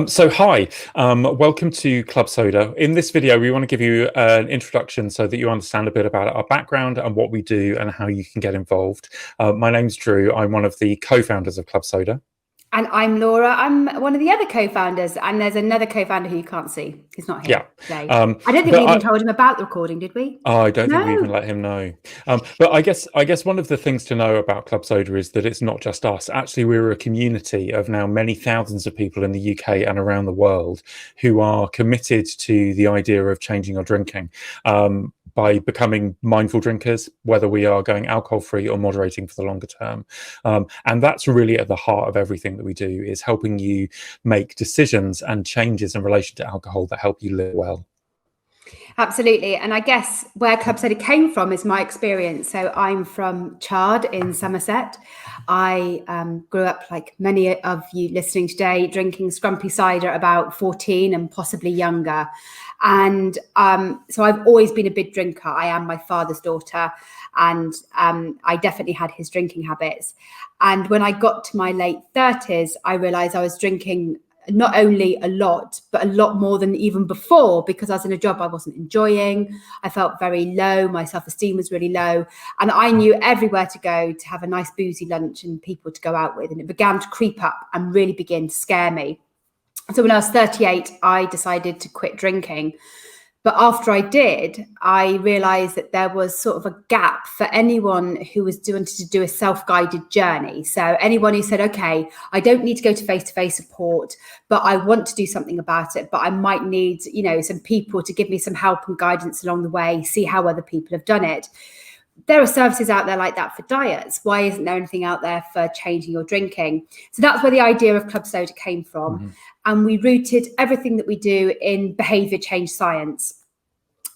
So hi, welcome to Club Soda. In this video, we want to give you an introduction so that you understand a bit about our background and what we do and how you can get involved. My name's Drew. I'm one of the co-founders of Club Soda. And I'm Laura. I'm one of the other co-founders, and there's another co-founder who you can't see. He's not here today. I don't think we even told him about the recording, did we? I don't think we even let him know. But I guess one of the things to know about Club Soda is that it's not just us. Actually, we're a community of now many thousands of people in the UK and around the world who are committed to the idea of changing our drinking. By becoming mindful drinkers, whether we are going alcohol-free or moderating for the longer term. And that's really at the heart of everything that we do, is helping you make decisions and changes in relation to alcohol that help you live well. Absolutely. And I guess where Club Soda came from is my experience. So I'm from Chard in Somerset. I grew up, like many of you listening today, drinking scrumpy cider at about 14 and possibly younger. And so I've always been a big drinker. I am my father's daughter, and I definitely had his drinking habits. And when I got to my late 30s, I realized I was drinking not only a lot, but a lot more than even before, because I was in a job I wasn't enjoying. I felt very low. My self-esteem was really low. And I knew everywhere to go to have a nice boozy lunch and people to go out with. And it began to creep up and really begin to scare me. So when I was 38, I decided to quit drinking. But after I did, I realized that there was sort of a gap for anyone who was wanted to do a self-guided journey. So anyone who said, okay, I don't need to go to face-to-face support, but I want to do something about it, but I might need, some people to give me some help and guidance along the way, see how other people have done it. There are services out there like that for diets. Why isn't there anything out there for changing your drinking? So that's where the idea of Club Soda came from. Mm-hmm. And we rooted everything that we do in behavior change science.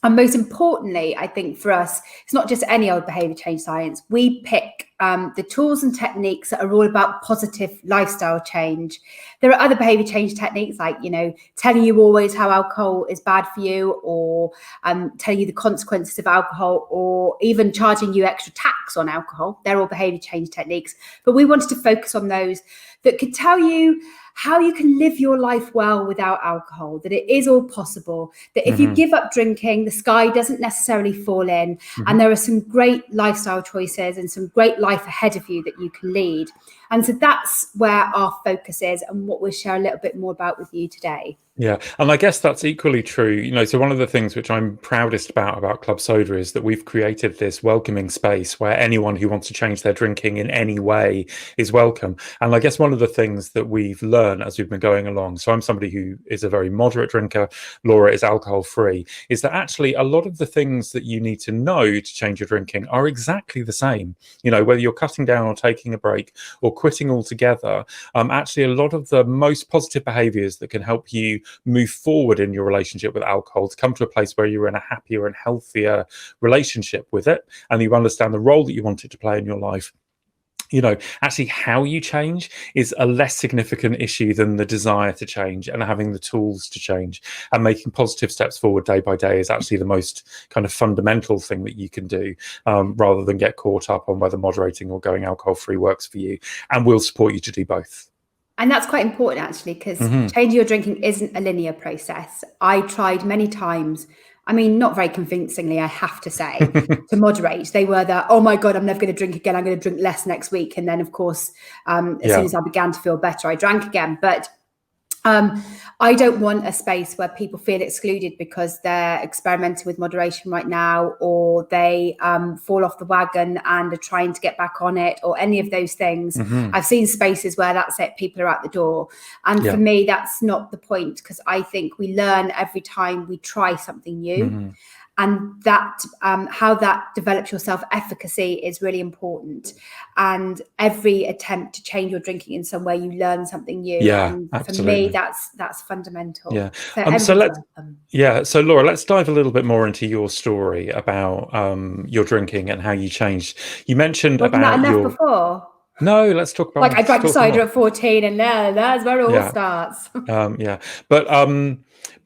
And most importantly, I think for us, it's not just any old behavior change science. We pick the tools and techniques that are all about positive lifestyle change. There are other behavior change techniques like, telling you always how alcohol is bad for you, or telling you the consequences of alcohol, or even charging you extra tax on alcohol. They're all behavior change techniques. But we wanted to focus on those that could tell you how you can live your life well without alcohol, that it is all possible, that if you give up drinking, the sky doesn't necessarily fall in. And there are some great lifestyle choices and some great life ahead of you that you can lead. And so that's where our focus is and what we'll share a little bit more about with you today. Yeah, and I guess that's equally true. So one of the things which I'm proudest about Club Soda is that we've created this welcoming space where anyone who wants to change their drinking in any way is welcome. And I guess one of the things that we've learned as we've been going along, so I'm somebody who is a very moderate drinker, Laura is alcohol free, is that actually a lot of the things that you need to know to change your drinking are exactly the same. Whether you're cutting down or taking a break or quitting altogether, actually a lot of the most positive behaviors that can help you move forward in your relationship with alcohol, to come to a place where you're in a happier and healthier relationship with it, and you understand the role that you want it to play in your life. Actually how you change is a less significant issue than the desire to change, and having the tools to change and making positive steps forward day by day is actually the most kind of fundamental thing that you can do, rather than get caught up on whether moderating or going alcohol free works for you. And we'll support you to do both. And that's quite important, actually, because changing your drinking isn't a linear process. I tried many times, not very convincingly, I have to say, to moderate. They were oh my God, I'm never going to drink again. I'm going to drink less next week. And then, of course, as soon as I began to feel better, I drank again. But I don't want a space where people feel excluded because they're experimenting with moderation right now, or they fall off the wagon and are trying to get back on it, or any of those things. I've seen spaces where that's it, people are out the door. And for me, that's not the point, because I think we learn every time we try something new. And that how that develops your self-efficacy is really important. And every attempt to change your drinking in some way, you learn something new. Yeah, and absolutely. For me, that's fundamental. Yeah. So Laura, let's dive a little bit more into your story about your drinking and how you changed. You mentioned Wasn't about that enough before? No, let's talk about. Like I drank cider at 14, and that's where it all starts.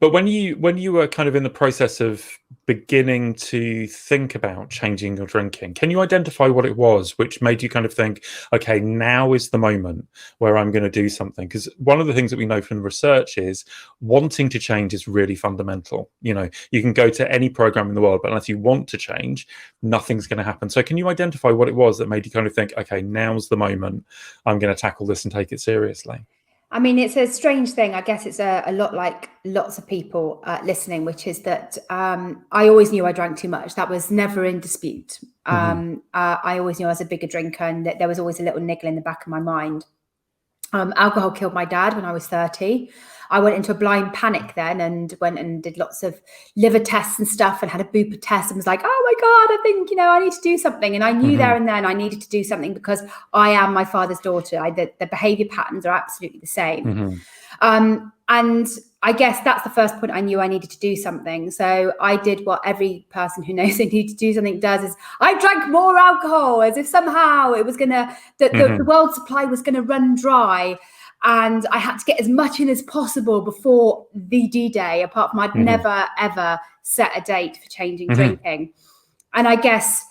But when you were kind of in the process of beginning to think about changing your drinking, can you identify what it was which made you kind of think, okay, now is the moment where I'm going to do something? Because one of the things that we know from research is wanting to change is really fundamental. You can go to any program in the world, but unless you want to change, nothing's going to happen. So can you identify what it was that made you kind of think, okay, now's the moment, I'm going to tackle this and take it seriously? I mean, it's a strange thing. I guess it's a lot like lots of people listening, which is that I always knew I drank too much. That was never in dispute. I always knew I was a bigger drinker, and that there was always a little niggle in the back of my mind. Alcohol killed my dad when I was 30. I went into a blind panic then and went and did lots of liver tests and stuff and had a Bupa test and was like, oh my God, I think, I need to do something. And I knew there and then I needed to do something because I am my father's daughter. The behavior patterns are absolutely the same. And I guess that's the first point I knew I needed to do something. So I did what every person who knows they need to do something does, is I drank more alcohol as if somehow it was the world supply was going to run dry. And I had to get as much in as possible before the D-Day, apart from I'd never, ever set a date for changing drinking. And I guess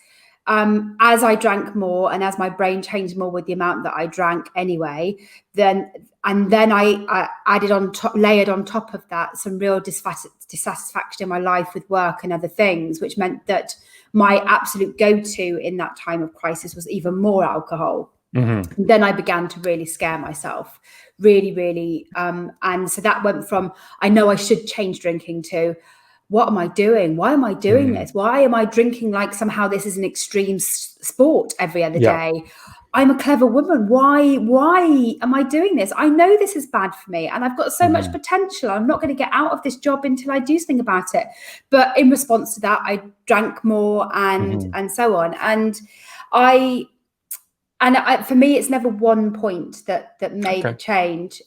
as I drank more and as my brain changed more with the amount that I drank anyway, then I layered on top of that some real dissatisfaction in my life with work and other things, which meant that my absolute go-to in that time of crisis was even more alcohol. And then I began to really scare myself, really, really. And so that went from, I know I should change drinking, to, what am I doing? Why am I doing this? Why am I drinking like somehow this is an extreme sport every other day? I'm a clever woman. Why am I doing this? I know this is bad for me and I've got so much potential. I'm not going to get out of this job until I do something about it. But in response to that, I drank more and so on. And for me, it's never one point that made the change.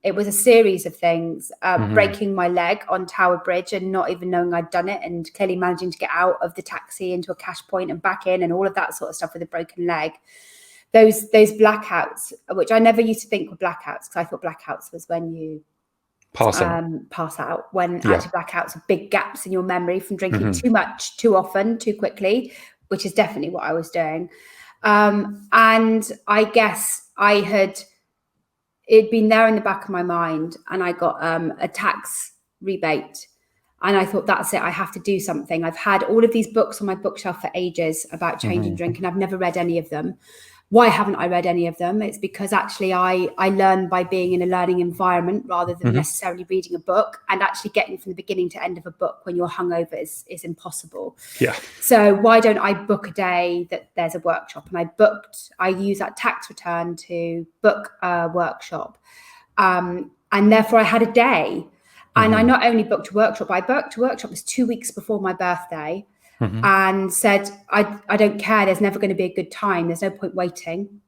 It was a series of things, breaking my leg on Tower Bridge and not even knowing I'd done it, and clearly managing to get out of the taxi into a cash point and back in and all of that sort of stuff with a broken leg. Those blackouts, which I never used to think were blackouts, because I thought blackouts was when you pass out, when actually blackouts are big gaps in your memory from drinking too much, too often, too quickly, which is definitely what I was doing. And I guess it'd been there in the back of my mind, and I got a tax rebate, and I thought, that's it, I have to do something. I've had all of these books on my bookshelf for ages about changing drink, and I've never read any of them. Why haven't I read any of them? It's because actually I learn by being in a learning environment rather than necessarily reading a book, and actually getting from the beginning to end of a book when you're hungover is impossible. Yeah. So why don't I book a day that there's a workshop? And I use that tax return to book a workshop. And therefore I had a day. And I not only booked a workshop, I booked a workshop was 2 weeks before my birthday. And said, I don't care, there's never going to be a good time, there's no point waiting.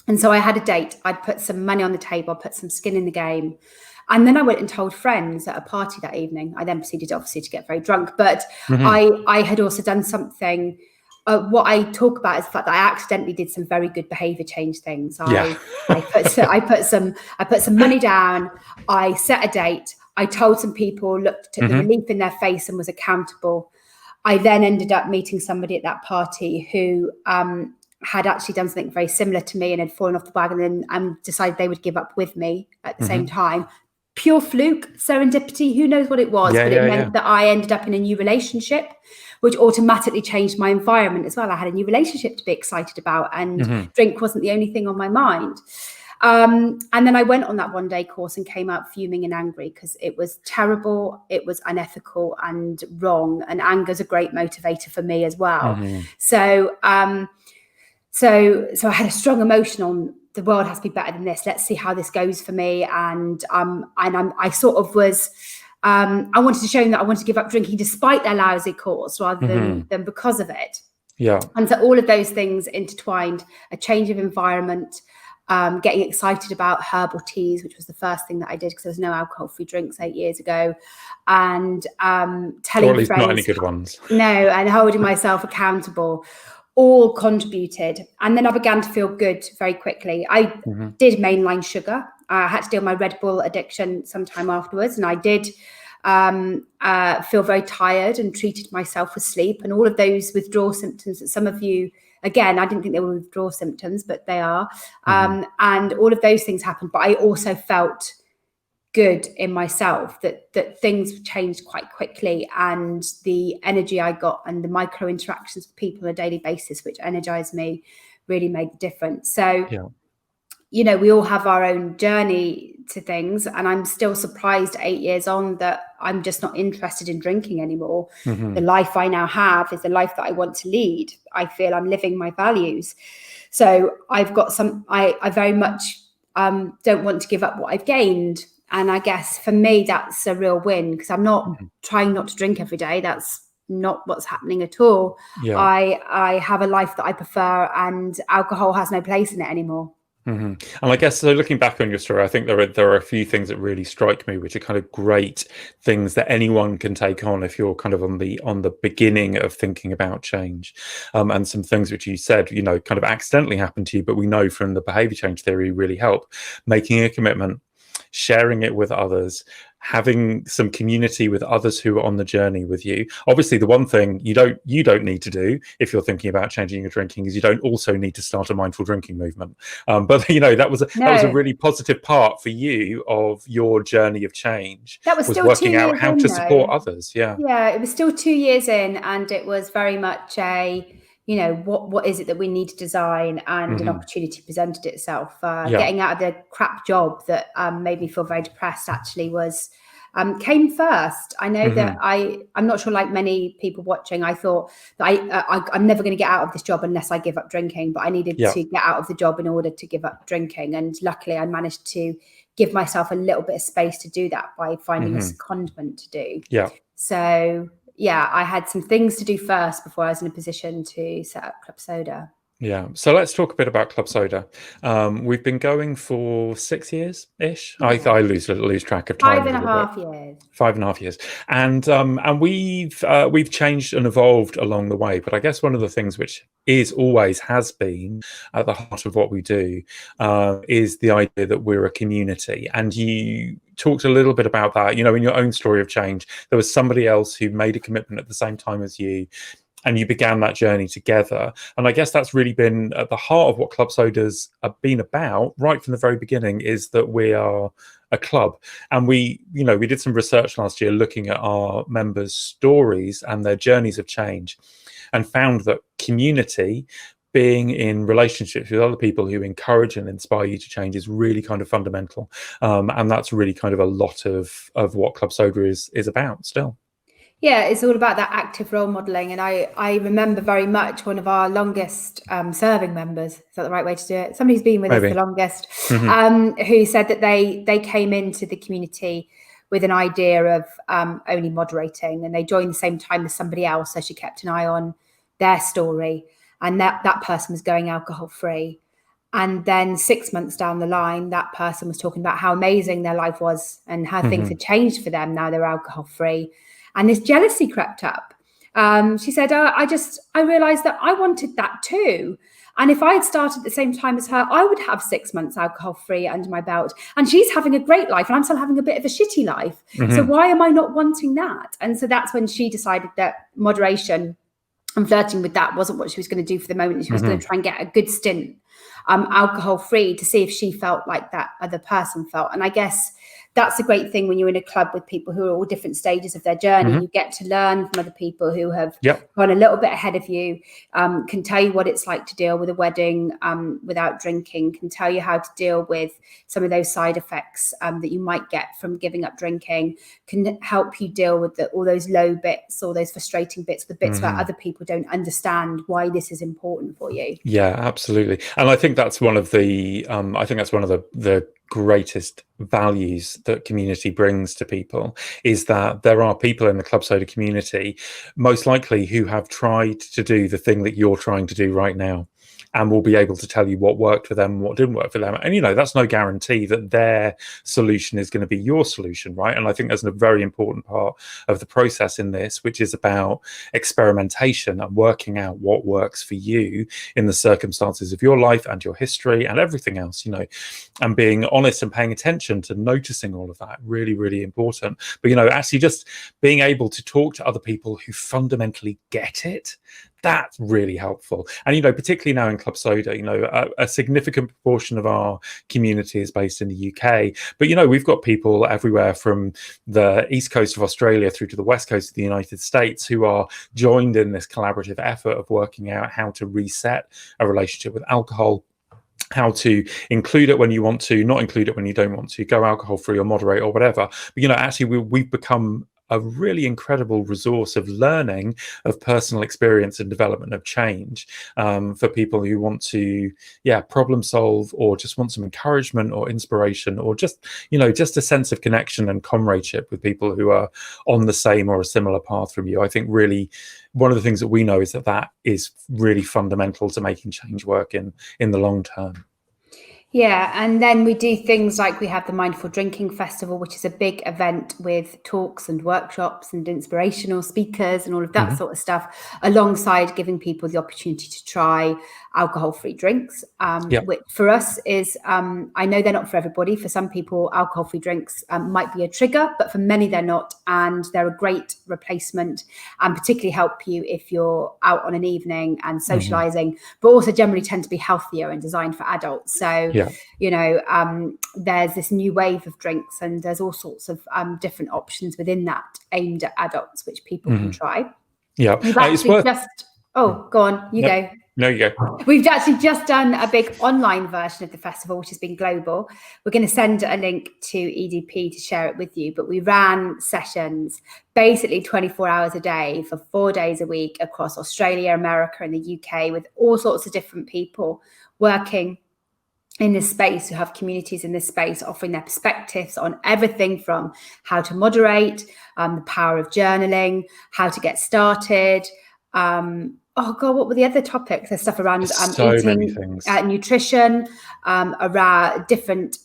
And so I had a date. I'd put some money on the table, put some skin in the game. And then I went and told friends at a party that evening. I then proceeded obviously to get very drunk, but I had also done something. What I talk about is the fact that I accidentally did some very good behavior change things. I put some money down, I set a date, I told some people, looked at the relief in their face and was accountable. I then ended up meeting somebody at that party who had actually done something very similar to me and had fallen off the wagon and decided they would give up with me at the same time. Pure fluke, serendipity, who knows what it was, but it meant that I ended up in a new relationship, which automatically changed my environment as well. I had a new relationship to be excited about, and drink wasn't the only thing on my mind. And then I went on that one-day course and came out fuming and angry because it was terrible, it was unethical and wrong, and anger's a great motivator for me as well. So I had a strong emotion on, the world has to be better than this, let's see how this goes for me. And I sort of was I wanted to show them that I wanted to give up drinking despite their lousy course rather than because of it. And so all of those things intertwined, a change of environment, getting excited about herbal teas, which was the first thing that I did because there was no alcohol-free drinks 8 years ago, and telling or at least friends, not any good ones. No, and holding myself accountable, all contributed. And then I began to feel good very quickly. I did mainline sugar. I had to deal with my Red Bull addiction sometime afterwards, and I did feel very tired and treated myself for sleep, and all of those withdrawal symptoms that some of you, again, I didn't think they were withdrawal symptoms, but they are. And all of those things happened. But I also felt good in myself, that things changed quite quickly, and the energy I got and the micro interactions with people on a daily basis, which energized me, really made the difference. So, you know, we all have our own journey to things, and I'm still surprised 8 years on that I'm just not interested in drinking anymore. The life I now have is the life that I want to lead. I feel I'm living my values. So I've got I very much don't want to give up what I've gained. And I guess for me, that's a real win, because I'm not trying not to drink every day. That's not what's happening at all. I have a life that I prefer, and alcohol has no place in it anymore. And I guess, so looking back on your story, I think there are a few things that really strike me, which are kind of great things that anyone can take on if you're kind of on the beginning of thinking about change. And some things which you said, you know, kind of accidentally happened to you, but we know from the behavior change theory really help. Making a commitment, sharing it with others, having some community with others who are on the journey with you. Obviously, the one thing you don't need to do if you're thinking about changing your drinking is you don't also need to start a mindful drinking movement. But you know, that was a really positive part for you of your journey of change. That was still working out how to support others. Yeah, it was still 2 years in, and it was very much a, you know, what is it that we need to design, and an opportunity presented itself. Getting out of the crap job that made me feel very depressed actually came first. I know that I'm not sure, like many people watching, I thought that I'm never going to get out of this job unless I give up drinking, but I needed to get out of the job in order to give up drinking. And luckily I managed to give myself a little bit of space to do that by finding a secondment to do. So yeah, I had some things to do first before I was in a position to set up Club Soda. Yeah, so let's talk a bit about Club Soda. We've been going for 6 years-ish. I lose track of time. 5.5 years. 5.5 years, and we've changed and evolved along the way. But I guess one of the things which always has been at the heart of what we do is the idea that we're a community. And you talked a little bit about that. You know, in your own story of change, there was somebody else who made a commitment at the same time as you, and you began that journey together. And I guess that's really been at the heart of what Club Soda's been about right from the very beginning, is that we are a club. And we did some research last year looking at our members' stories and their journeys of change, and found that community, being in relationships with other people who encourage and inspire you to change, is really kind of fundamental. And that's really kind of a lot of what Club Soda is about still. Yeah, it's all about that active role modelling. And I remember very much one of our longest serving members, is that the right way to do it? Somebody who's been with us the longest, who said that they came into the community with an idea of only moderating, and they joined the same time as somebody else. So she kept an eye on their story, and that person was going alcohol free. And then 6 months down the line, that person was talking about how amazing their life was and how things had changed for them. Now they're alcohol free. And this jealousy crept up. She said, I realized that I wanted that too. And if I had started at the same time as her, I would have 6 months alcohol free under my belt. And she's having a great life and I'm still having a bit of a shitty life. So why am I not wanting that? And so that's when she decided that moderation and flirting with that wasn't what she was going to do for the moment. She was going to try and get a good stint alcohol free to see if she felt like that other person felt. And I guess that's a great thing when you're in a club with people who are all different stages of their journey. You get to learn from other people who have gone a little bit ahead of you, can tell you what it's like to deal with a wedding without drinking, can tell you how to deal with some of those side effects that you might get from giving up drinking, can help you deal with all those low bits, or those frustrating bits, the bits where other people don't understand why this is important for you. Yeah, absolutely. And I think that's one of the the greatest values that community brings to people, is that there are people in the Club Soda community most likely who have tried to do the thing that you're trying to do right now. and will be able to tell you what worked for them and what didn't work for them. And, that's no guarantee that their solution is going to be your solution, right? And I think there's a very important part of the process in this, which is about experimentation and working out what works for you in the circumstances of your life and your history and everything else, and being honest and paying attention to noticing all of that. Really, really important. But, actually just being able to talk to other people who fundamentally get it, that's really helpful. And, particularly now in Club Soda, a significant proportion of our community is based in the UK. But, we've got people everywhere from the east coast of Australia through to the west coast of the United States who are joined in this collaborative effort of working out how to reset a relationship with alcohol, how to include it when you want to, not include it when you don't want to, go alcohol free or moderate or whatever. But, actually, we've become a really incredible resource of learning, of personal experience and development of change for people who want to, problem solve, or just want some encouragement or inspiration, or just, just a sense of connection and comradeship with people who are on the same or a similar path from you. I think really one of the things that we know is that is really fundamental to making change work in the long term. Yeah, and then we do things like we have the Mindful Drinking Festival, which is a big event with talks and workshops and inspirational speakers and all of that sort of stuff, alongside giving people the opportunity to try alcohol-free drinks, which for us is, I know they're not for everybody. For some people, alcohol-free drinks might be a trigger, but for many they're not, and they're a great replacement and particularly help you if you're out on an evening and socializing, but also generally tend to be healthier and designed for adults. So there's this new wave of drinks, and there's all sorts of different options within that aimed at adults, which people can try. We've actually go on, you go. No, you go. We've actually just done a big online version of the festival, which has been global. We're going to send a link to EDP to share it with you. But we ran sessions basically 24 hours a day for 4 days a week across Australia, America, and the UK, with all sorts of different people working in this space, who have communities in this space, offering their perspectives on everything from how to moderate, the power of journaling, how to get started. What were the other topics? There's stuff around eating, nutrition, around different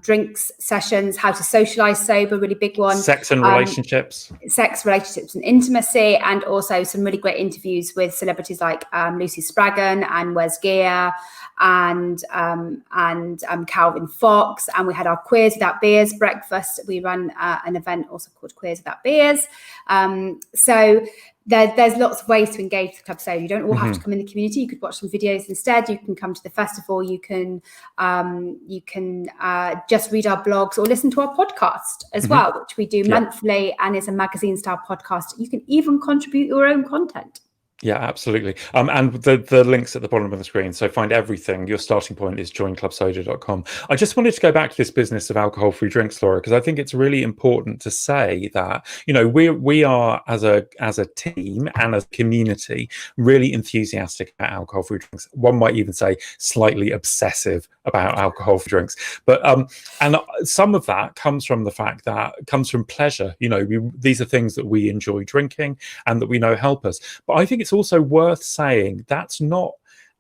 drinks sessions, how to socialize sober, really big one. Sex and relationships. Sex, relationships and intimacy, and also some really great interviews with celebrities like Lucy Spraggan and Wes Geer and Calvin Fox. And we had our Queers Without Beers breakfast. We run an event also called Queers Without Beers. So there's lots of ways to engage with Club Soda. You don't all have to come in the community. You could watch some videos instead. You can come to the festival. You can just read our blogs or listen to our podcast as well, which we do monthly and is a magazine-style podcast. You can even contribute your own content. Yeah, absolutely. And the links at the bottom of the screen. So find everything. Your starting point is joinclubsoda.com. I just wanted to go back to this business of alcohol-free drinks, Laura, because I think it's really important to say that, we are as a team and as a community really enthusiastic about alcohol-free drinks. One might even say slightly obsessive about alcohol-free drinks. But and some of that comes from the fact that comes from pleasure. These are things that we enjoy drinking and that we know help us. But I think it's also worth saying that's not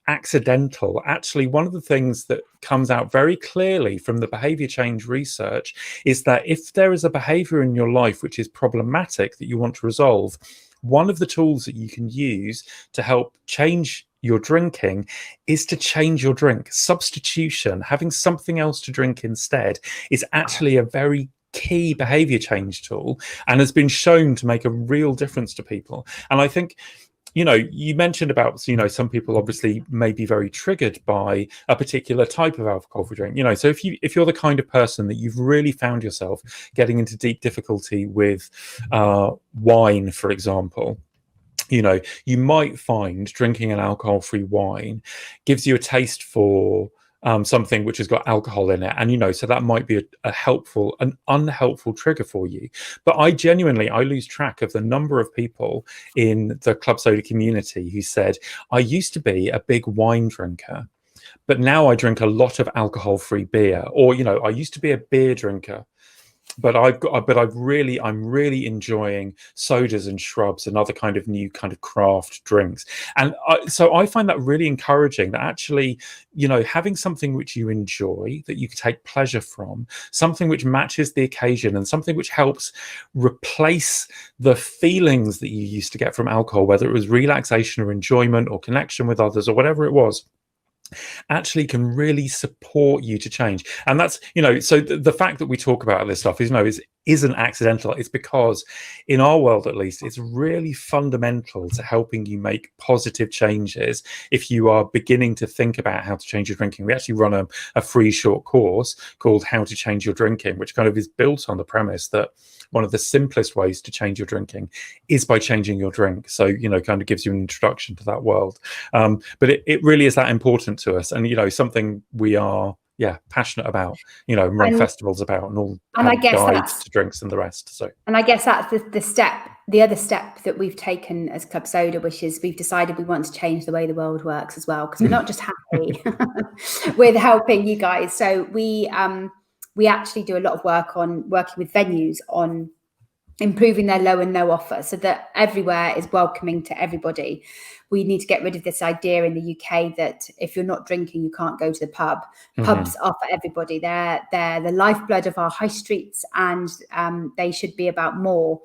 accidental. Actually, one of the things that comes out very clearly from the behavior change research is that if there is a behavior in your life which is problematic that you want to resolve, one of the tools that you can use to help change your drinking is to change your drink. Substitution, having something else to drink instead, is actually a very key behavior change tool and has been shown to make a real difference to people. And I think, you mentioned about, some people obviously may be very triggered by a particular type of alcohol-free drink. So if you're the kind of person that you've really found yourself getting into deep difficulty with wine, for example, you might find drinking an alcohol-free wine gives you a taste for something which has got alcohol in it, and so that might be an unhelpful trigger for you. But I lose track of the number of people in the Club Soda community who said, I used to be a big wine drinker, but now I drink a lot of alcohol-free beer, or I used to be a beer drinker, I'm really enjoying sodas and shrubs and other kind of new kind of craft drinks. And so I find that really encouraging, that actually, having something which you enjoy, that you can take pleasure from, something which matches the occasion, and something which helps replace the feelings that you used to get from alcohol, whether it was relaxation or enjoyment or connection with others or whatever it was, actually can really support you to change. And that's, so the fact that we talk about this stuff isn't accidental. It's because in our world, at least, it's really fundamental to helping you make positive changes. If you are beginning to think about how to change your drinking, we actually run a free short course called How to Change Your Drinking, which kind of is built on the premise that one of the simplest ways to change your drinking is by changing your drink. So, kind of gives you an introduction to that world. But it really is that important to us, and, something we are, passionate about, and run festivals about, and all, and I guess guides to drinks and the rest. So, and I guess that's the other step that we've taken as Club Soda, which is we've decided we want to change the way the world works as well, because we're not just happy with helping you guys. So we actually do a lot of work on working with venues on improving their low and no offer, so that everywhere is welcoming to everybody. We need to get rid of this idea in the UK that if you're not drinking, you can't go to the pub. Pubs are for everybody. They're the lifeblood of our high streets, and they should be about more.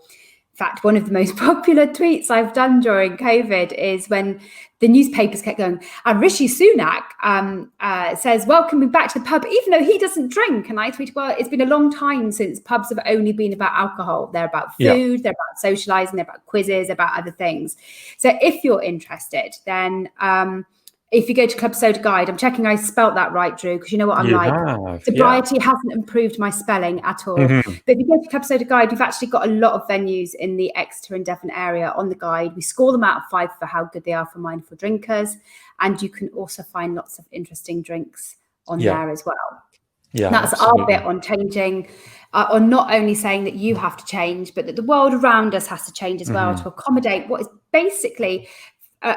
In fact, one of the most popular tweets I've done during COVID is when the newspapers kept going, and Rishi Sunak says, welcome me back to the pub, even though he doesn't drink. And I tweeted, well, it's been a long time since pubs have only been about alcohol. They're about food, they're about socializing, they're about quizzes, about other things. So if you're interested, then if you go to Club Soda Guide, I'm checking I spelt that right, Drew, because you know what I'm like. Sobriety hasn't improved my spelling at all. But if you go to Club Soda Guide, we've actually got a lot of venues in the Exeter and Devon area on the guide. We score them out of 5 for how good they are for mindful drinkers. And you can also find lots of interesting drinks on there as well. Yeah, that's absolutely. Our bit on changing, on not only saying that you have to change, but that the world around us has to change as well to accommodate what is basically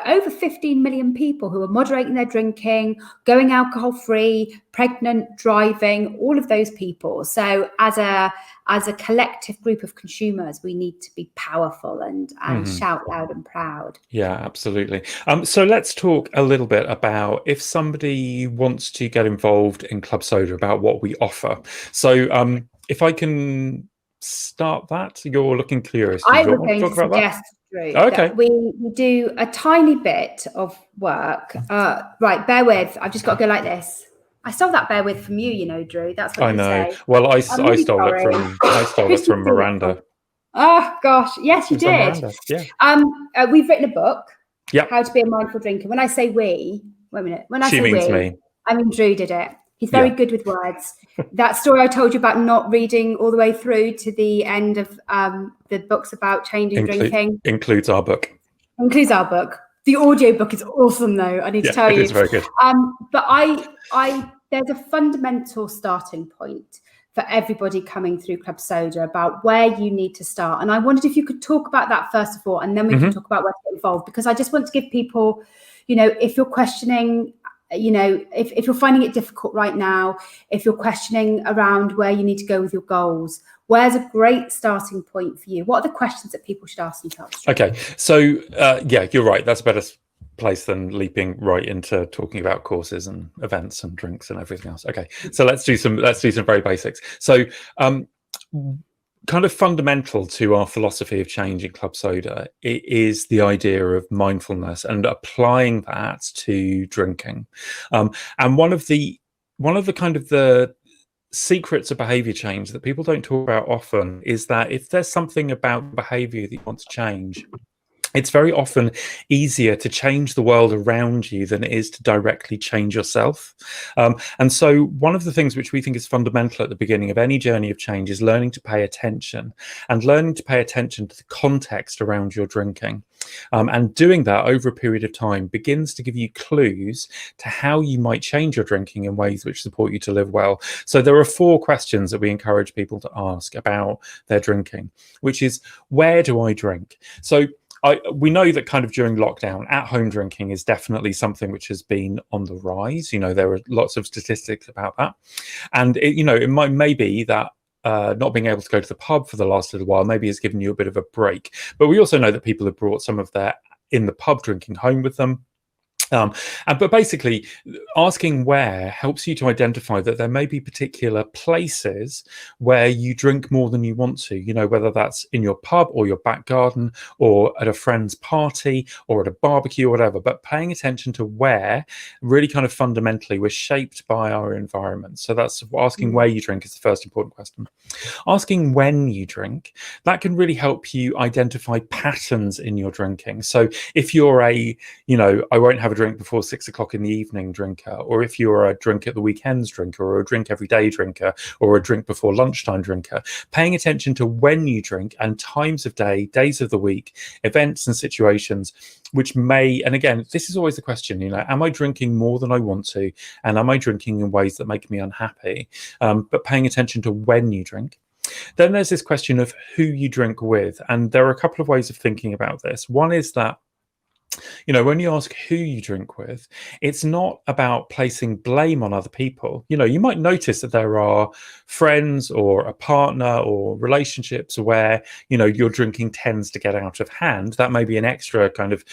over 15 million people who are moderating their drinking, going alcohol free, pregnant, driving, all of those people. So as a collective group of consumers, we need to be powerful and shout loud and proud. Yeah, absolutely. So let's talk a little bit about if somebody wants to get involved in Club Soda, about what we offer. So if I can start that, you're looking curious. I was going to suggest, Drew, that we do a tiny bit of work. Right, bear with. I've just got to go like this. I stole that bear with from you, Drew. That's what I know. Say. Well, I stole it from Miranda. Oh gosh, yes, you did. Yeah. We've written a book. Yeah. How to be a mindful drinker. When I say we, wait a minute. When I say we, me. I mean Drew did it. He's very good with words. That story I told you about not reading all the way through to the end of the books about changing drinking. Includes our book. Includes our book. The audio book is awesome, though. I need to tell you. It is very good. But there's a fundamental starting point for everybody coming through Club Soda about where you need to start. And I wondered if you could talk about that first of all, and then we can talk about where to get involved, because I just want to give people, if you're questioning, if you're finding it difficult right now, if you're questioning around where you need to go with your goals, where's a great starting point for you? What are the questions that people should ask themselves? Okay, so you're right. That's a better place than leaping right into talking about courses and events and drinks and everything else. Okay, so let's do some very basics. So kind of fundamental to our philosophy of change in Club Soda, it is the idea of mindfulness and applying that to drinking. And one of the kind of the secrets of behavior change that people don't talk about often is that if there's something about behavior that you want to change, it's very often easier to change the world around you than it is to directly change yourself. And so one of the things which we think is fundamental at the beginning of any journey of change is learning to pay attention, and learning to pay attention to the context around your drinking. And doing that over a period of time begins to give you clues to how you might change your drinking in ways which support you to live well. So there are 4 questions that we encourage people to ask about their drinking, which is, where do I drink? So we know that kind of during lockdown, at-home drinking is definitely something which has been on the rise. There are lots of statistics about that. And, it may be that not being able to go to the pub for the last little while maybe has given you a bit of a break. But we also know that people have brought some of their in the pub drinking home with them. But basically, asking where helps you to identify that there may be particular places where you drink more than you want to, whether that's in your pub or your back garden or at a friend's party or at a barbecue or whatever. But paying attention to where really kind of fundamentally we're shaped by our environment. So that's asking where you drink is the first important question. Asking when you drink, that can really help you identify patterns in your drinking. So if you're I won't have a drink before 6 o'clock in the evening drinker, or if you're a drink at the weekends drinker, or a drink every day drinker, or a drink before lunchtime drinker, paying attention to when you drink and times of day, days of the week, events and situations, which may, and again, this is always the question, am I drinking more than I want to? And am I drinking in ways that make me unhappy? But paying attention to when you drink. Then there's this question of who you drink with. And there are a couple of ways of thinking about this. One is that when you ask who you drink with, it's not about placing blame on other people. You might notice that there are friends or a partner or relationships where, your drinking tends to get out of hand. That may be an extra kind of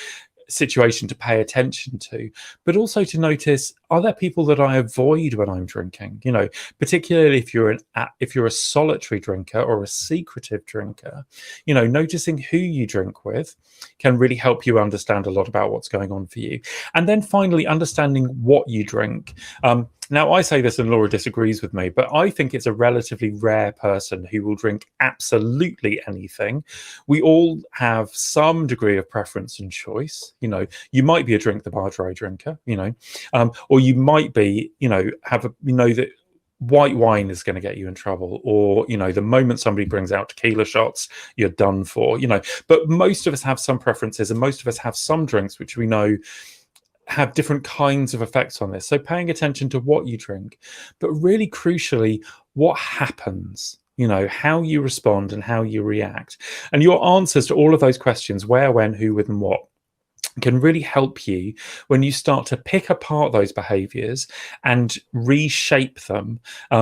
situation to pay attention to, but also to notice, are there people that I avoid when I'm drinking? Particularly if you're a solitary drinker or a secretive drinker, noticing who you drink with can really help you understand a lot about what's going on for you. And then finally, understanding what you drink. Now, I say this and Laura disagrees with me, but I think it's a relatively rare person who will drink absolutely anything. We all have some degree of preference and choice. You might be a drink the bar dry drinker, or you might be, that white wine is going to get you in trouble, or the moment somebody brings out tequila shots, you're done for. But most of us have some preferences, and most of us have some drinks which we know have different kinds of effects on this. So paying attention to what you drink, but really crucially, what happens, how you respond and how you react. And your answers to all of those questions, where, when, who, with, and what, can really help you when you start to pick apart those behaviors and reshape them,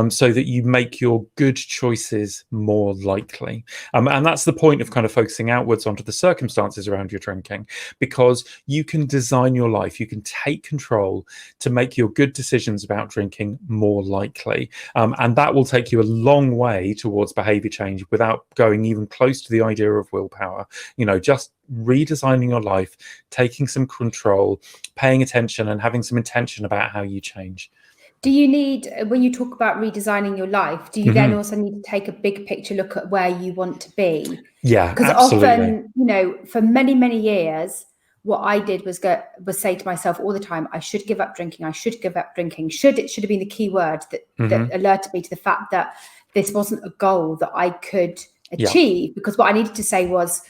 so that you make your good choices more likely. And that's the point of kind of focusing outwards onto the circumstances around your drinking, because you can design your life, you can take control to make your good decisions about drinking more likely. And that will take you a long way towards behavior change without going even close to the idea of willpower. Just redesigning your life, taking some control, paying attention, and having some intention about how you change. Do you need, when you talk about redesigning your life, do you then also need to take a big picture look at where you want to be? Yeah, because often, for many, many years, what I did was say to myself all the time, I should give up drinking. I should give up drinking. It should have been the key word that alerted me to the fact that this wasn't a goal that I could achieve, because what I needed to say was,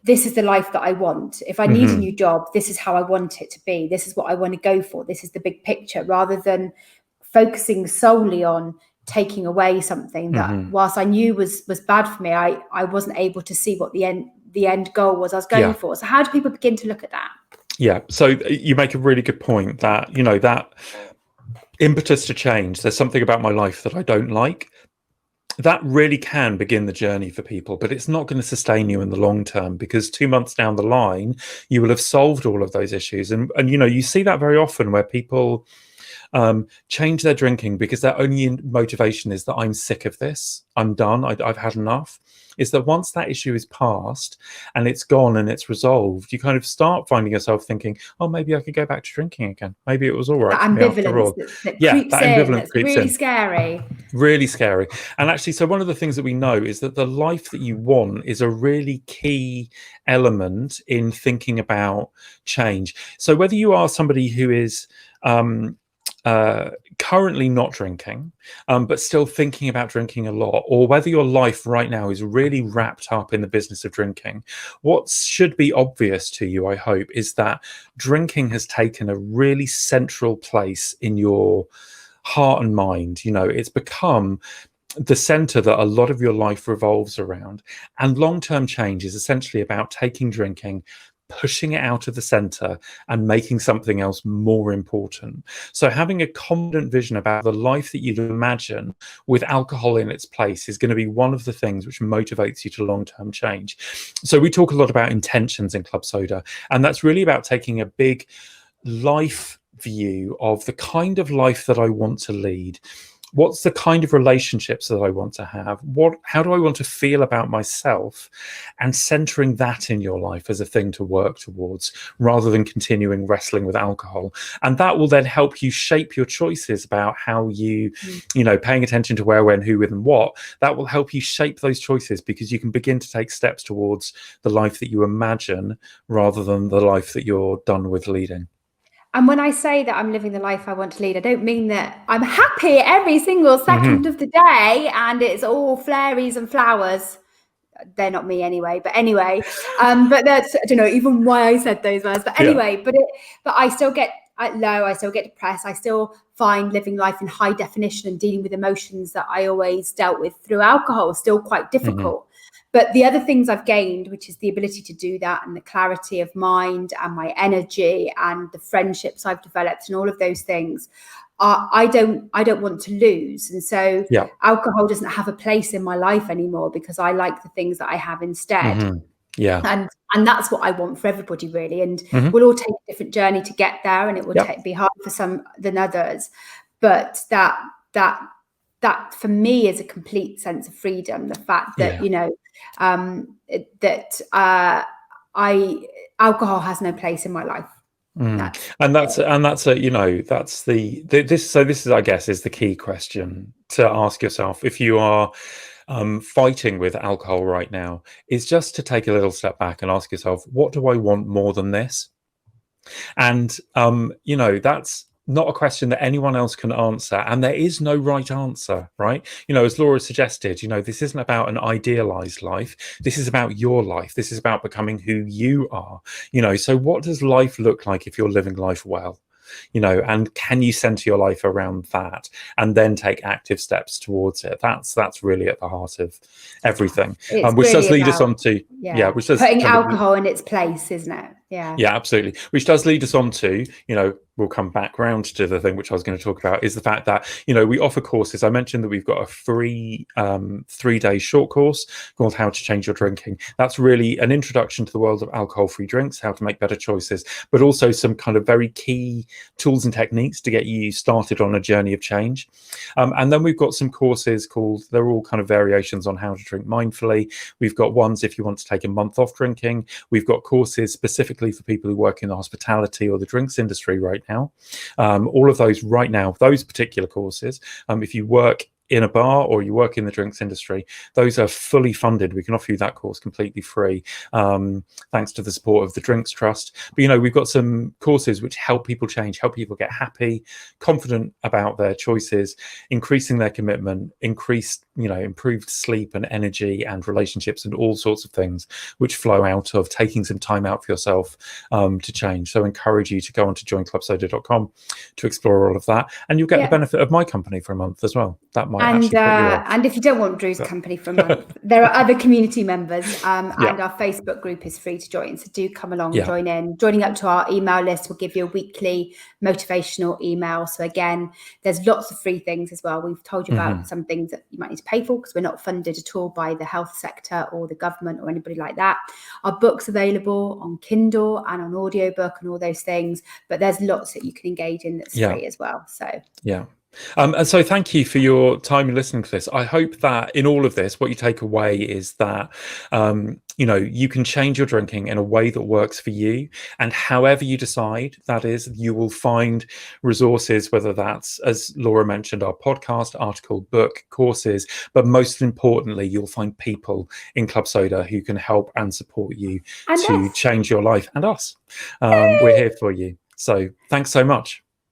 this is the life that I want. If I need a new job, this is how I want it to be. This is what I want to go for. This is the big picture, rather than focusing solely on taking away something that, whilst I knew was bad for me, I wasn't able to see what the end goal was I was going for. So how do people begin to look at that? Yeah. So you make a really good point that, that impetus to change. There's something about my life that I don't like. That really can begin the journey for people, but it's not going to sustain you in the long term, because 2 months down the line, you will have solved all of those issues. And you see that very often where people change their drinking because their only motivation is that I'm sick of this, I'm done, I've had enough. Is that once that issue is past and it's gone and it's resolved, you kind of start finding yourself thinking, oh, maybe I could go back to drinking again. Maybe it was all right. That ambivalence that creeps in. Really scary. Really scary. And actually, so one of the things that we know is that the life that you want is a really key element in thinking about change. So whether you are somebody who is currently not drinking, but still thinking about drinking a lot, or whether your life right now is really wrapped up in the business of drinking, what should be obvious to you, I hope, is that drinking has taken a really central place in your heart and mind. It's become the center that a lot of your life revolves around. And long-term change is essentially about taking drinking, pushing it out of the center and making something else more important. So having a confident vision about the life that you'd imagine with alcohol in its place is going to be one of the things which motivates you to long-term change. So we talk a lot about intentions in Club Soda, and that's really about taking a big life view of the kind of life that I want to lead. What's the kind of relationships that I want to have? How do I want to feel about myself? And centering that in your life as a thing to work towards, rather than continuing wrestling with alcohol. And that will then help you shape your choices about how you know, paying attention to where, when, who, with, and what. That will help you shape those choices, because you can begin to take steps towards the life that you imagine, rather than the life that you're done with leading. And when I say that I'm living the life I want to lead, I don't mean that I'm happy every single second of the day and it's all fairies and flowers. They're not me anyway, but anyway, but that's, I don't know even why I said those words, but anyway, but I still get low, I still get depressed. I still find living life in high definition and dealing with emotions that I always dealt with through alcohol still quite difficult. But the other things I've gained, which is the ability to do that, and the clarity of mind and my energy and the friendships I've developed and all of those things, I don't want to lose. And so alcohol doesn't have a place in my life anymore, because I like the things that I have instead. And that's what I want for everybody, really. And we'll all take a different journey to get there, and it will be harder for some than others. But that for me is a complete sense of freedom. The fact that, you know, alcohol has no place in my life. And that's a, you know, that's this is, I guess, is the key question to ask yourself if you are fighting with alcohol right now, is just to take a little step back and ask yourself, what do I want more than this? And you know, that's not a question that anyone else can answer, and there is no right answer, right? You know, as Laura suggested, you know, this isn't about an idealized life. This is about your life. This is about becoming who you are. You know, so what does life look like if you're living life well? You know, and can you center your life around that and then take active steps towards it? That's really at the heart of everything, which really does lead us on to which does putting alcohol in its place, isn't it? Yeah, absolutely. Which does lead us on to, you know, we'll come back round to the thing which I was going to talk about, is the fact that, you know, we offer courses. I mentioned that we've got a free 3-day short course called How to Change Your Drinking. That's really an introduction to the world of alcohol-free drinks, how to make better choices, but also some kind of very key tools and techniques to get you started on a journey of change. And then we've got some courses called, they're all kind of variations on how to drink mindfully. We've got ones if you want to take a month off drinking. We've got courses specifically for people who work in the hospitality or the drinks industry right now. All of those right now, those particular courses, if you work in a bar or you work in the drinks industry, those are fully funded. We can offer you that course completely free, thanks to the support of the Drinks Trust. But, you know, we've got some courses which help people change, help people get happy, confident about their choices, increasing their commitment, improved sleep and energy and relationships and all sorts of things which flow out of taking some time out for yourself to change. So I encourage you to go on to joinclubsoda.com to explore all of that, and you'll get the benefit of my company for a month as well. That might and if you don't want Drew's company for a month, there are other community members, and our Facebook group is free to join. So do come along and join in. Joining up to our email list will give you a weekly motivational email. So again, there's lots of free things as well. We've told you about some things that you might need to pay for, because we're not funded at all by the health sector or the government or anybody like that. Our book's available on Kindle and on audiobook and all those things, but there's lots that you can engage in that's free as well. So and so thank you for your time in listening to this. I hope that in all of this, what you take away is that, you know, you can change your drinking in a way that works for you. And however you decide, that is, you will find resources, whether that's, as Laura mentioned, our podcast, article, book, courses, but most importantly, you'll find people in Club Soda who can help and support you to change your life, and us. We're here for you. So thanks so much.